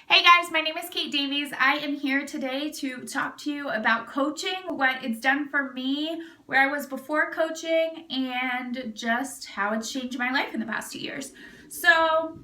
Hey guys, my name is Kate Davies. I am here today to talk to you about coaching, what it's done for me, where I was before coaching, and just how it's changed my life in the past 2 years. So,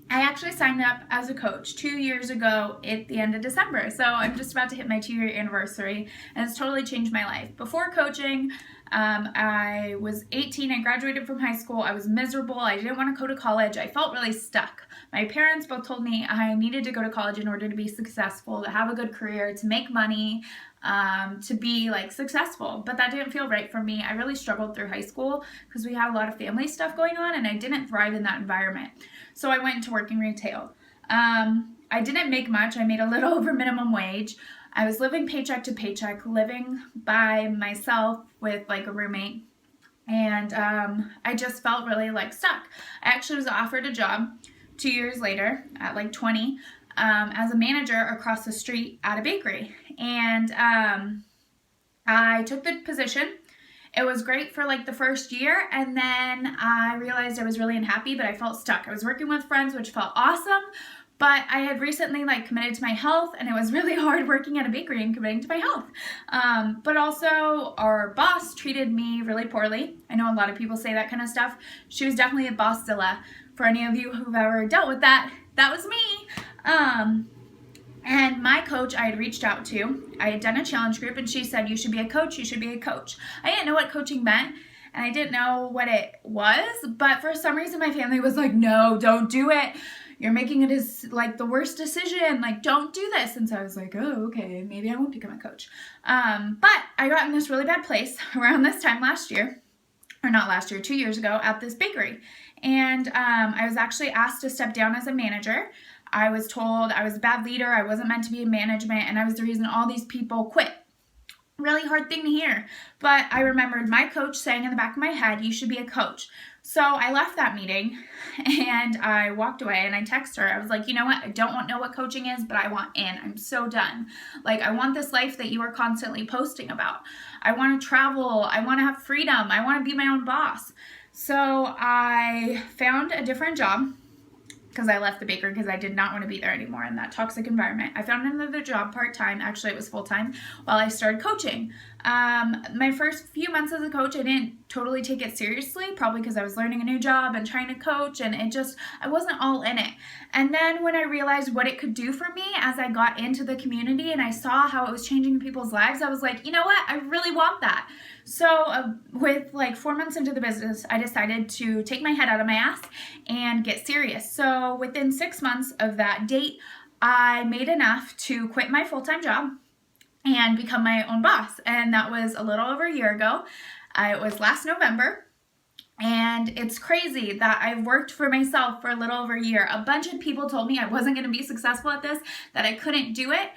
I actually signed up as a coach 2 years ago at the end of December. So I'm just about to hit my 2-year anniversary, and it's totally changed my life. Before coaching, I was 18. I graduated from high school. I was miserable. I didn't want to go to college. I felt really stuck. My parents both told me I needed to go to college in order to be successful, to have a good career, to make money, to be successful. But that didn't feel right for me. I really struggled through high school because we had a lot of family stuff going on, and I didn't thrive in that environment. So I went into working retail. I didn't make much. I made a little over minimum wage. I was living paycheck to paycheck, living by myself with a roommate. And I just felt really stuck. I actually was offered a job 2 years later at 20 as a manager across the street at a bakery. And I took the position. It was great for the first year, and then I realized I was really unhappy, but I felt stuck. I was working with friends, which felt awesome, but I had recently committed to my health, and it was really hard working at a bakery and committing to my health. But also our boss treated me really poorly. I know a lot of people say that kind of stuff. She was definitely a bosszilla. For any of you who've ever dealt with that, that was me. And my coach I had reached out to, I had done a challenge group, and she said, you should be a coach, you should be a coach. I didn't know what coaching meant, and I didn't know what it was, but for some reason my family was like, no, don't do it. You're making it as the worst decision. Don't do this. And so I was like, oh, okay, maybe I won't become a coach. But I got in this really bad place around this time last year, or not last year, 2 years ago at this bakery. And I was actually asked to step down as a manager. I was told I was a bad leader, I wasn't meant to be in management, and I was the reason all these people quit. Really hard thing to hear. But I remembered my coach saying in the back of my head, you should be a coach. So I left that meeting and I walked away, and I texted her. I was like, you know what? I don't know what coaching is, but I want in. I'm so done. I want this life that you are constantly posting about. I want to travel. I want to have freedom. I want to be my own boss. So I found a different job because I left the bakery because I did not want to be there anymore in that toxic environment. I found another job part-time. Actually, it was full-time while I started coaching. My first few months as a coach, I didn't totally take it seriously, probably because I was learning a new job and trying to coach, and I wasn't all in it. And then when I realized what it could do for me as I got into the community and I saw how it was changing people's lives, I was like, you know what? I really want that. So with 4 months into the business, I decided to take my head out of my ass and get serious. So within 6 months of that date, I made enough to quit my full-time job and become my own boss. And that was a little over a year ago. It was last November. And it's crazy that I've worked for myself for a little over a year. A bunch of people told me I wasn't going to be successful at this, that I couldn't do it,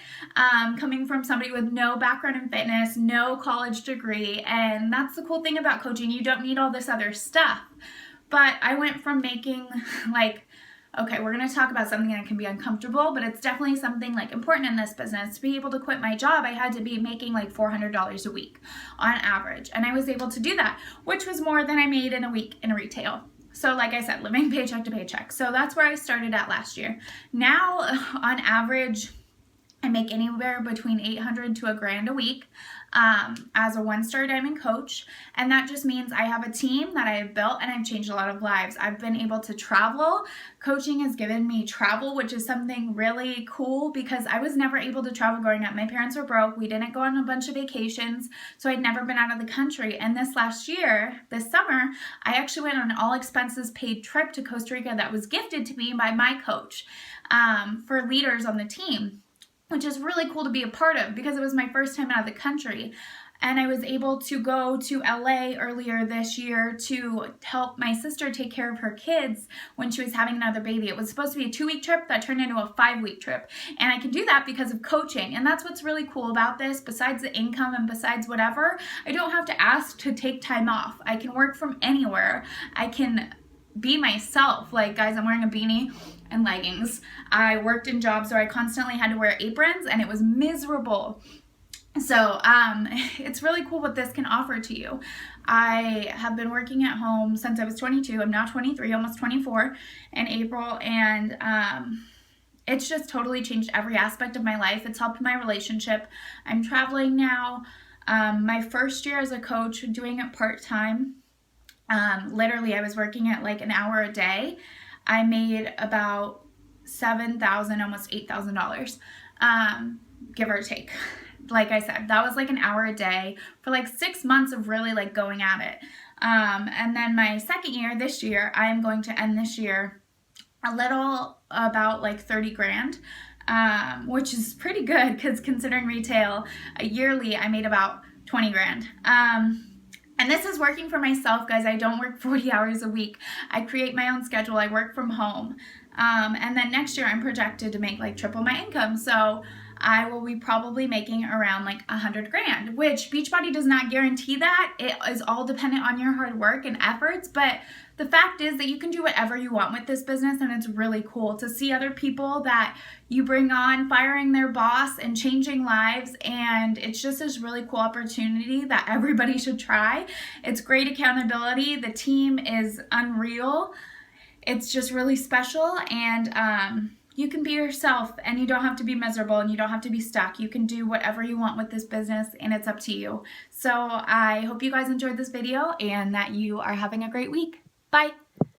coming from somebody with no background in fitness, no college degree. And that's the cool thing about coaching. You don't need all this other stuff. But I went from making okay, we're going to talk about something that can be uncomfortable, but it's definitely something important in this business. To be able to quit my job, I had to be making $400 a week on average. And I was able to do that, which was more than I made in a week in retail. So like I said, living paycheck to paycheck. So that's where I started at last year. Now, on average, I make anywhere between $800 to $1,000 a week as a one-star diamond coach. And that just means I have a team that I have built, and I've changed a lot of lives. I've been able to travel. Coaching has given me travel, which is something really cool because I was never able to travel growing up. My parents were broke. We didn't go on a bunch of vacations, so I'd never been out of the country. And this summer, I actually went on an all expenses paid trip to Costa Rica that was gifted to me by my coach for leaders on the team, which is really cool to be a part of because it was my first time out of the country. And I was able to go to LA earlier this year to help my sister take care of her kids when she was having another baby. It was supposed to be a 2-week trip that turned into a 5-week trip. And I can do that because of coaching. And that's what's really cool about this. Besides the income and besides whatever, I don't have to ask to take time off. I can work from anywhere. I can be myself. Guys, I'm wearing a beanie and leggings. I worked in jobs where I constantly had to wear aprons, and it was miserable. So it's really cool what this can offer to you. I have been working at home since I was 22. I'm now 23, almost 24 in April, and it's just totally changed every aspect of my life. It's helped my relationship. I'm traveling now. My first year as a coach, doing it part-time, literally I was working at like an hour a day. I made about $7,000, almost $8,000, give or take. Like I said, that was like an hour a day for like 6 months of really like going at it. And then my second year, this year, I'm going to end this year a little about like 30 grand, which is pretty good because considering retail, yearly I made about 20 grand. And this is working for myself, guys. I don't work 40 hours a week. I create my own schedule. I work from home. And then next year I'm projected to make like triple my income. So I will be probably making around like 100 grand, which Beachbody does not guarantee that. It is all dependent on your hard work and efforts. But the fact is that you can do whatever you want with this business, and it's really cool to see other people that you bring on firing their boss and changing lives. And it's just this really cool opportunity that everybody should try. It's great accountability. The team is unreal. It's just really special, and you can be yourself, and you don't have to be miserable, and you don't have to be stuck. You can do whatever you want with this business, and it's up to you. So I hope you guys enjoyed this video and that you are having a great week. Bye.